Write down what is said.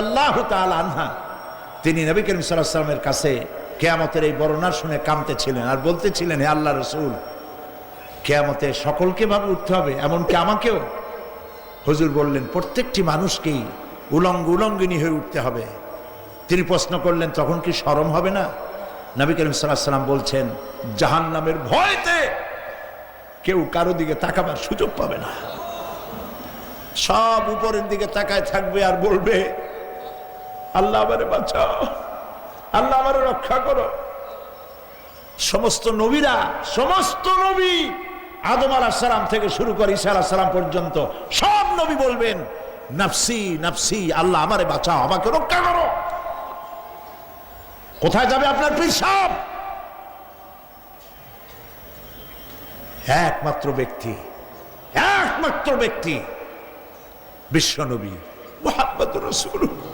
আল্লাহু তাআলা আনহা তিনি নবী করিম সাল্লাল্লাহু আলাইহি ওয়াসাল্লামের কাছে কিয়ামতের এই বর্ণনা শুনে কাঁদতেছিলেন আর বলতেছিলেন, হে আল্লাহর রাসূল, কিয়ামতে সকলকে ভাবে উঠতে হবে, এমনকি আমাকেও? হুজুর বললেন, প্রত্যেকটি মানুষকেই উলঙ্গিনী হয়ে উঠতে হবে। তিনি প্রশ্ন করলেন, তখন কি শরম হবে না? নবী করিম সাল্লাল্লাহু আলাইহি ওয়াসাল্লাম বলছেন, জাহান্নামের ভয়তে কেউ কারো দিকে তাকাবার সুযোগ পাবে না। সব উপরের দিকে তাকায় থাকবে আর বলবে, আল্লাহ আমারে বাঁচাও, আল্লাহ আমারে রক্ষা করো। সমস্ত নবী আদম আলাইহিস সালাম থেকে শুরু করে ঈসা আলাইহিস সালাম পর্যন্ত সব নবী বলবেন, নাফসি নাফসি, আল্লাহ আমারে বাঁচাও, আমাকে রক্ষা করো। কোথায় যাবে আপনার পীর সাহেব? একমাত্র ব্যক্তি বিশ্বনবী মুহাম্মদুর রাসূলুল্লাহ।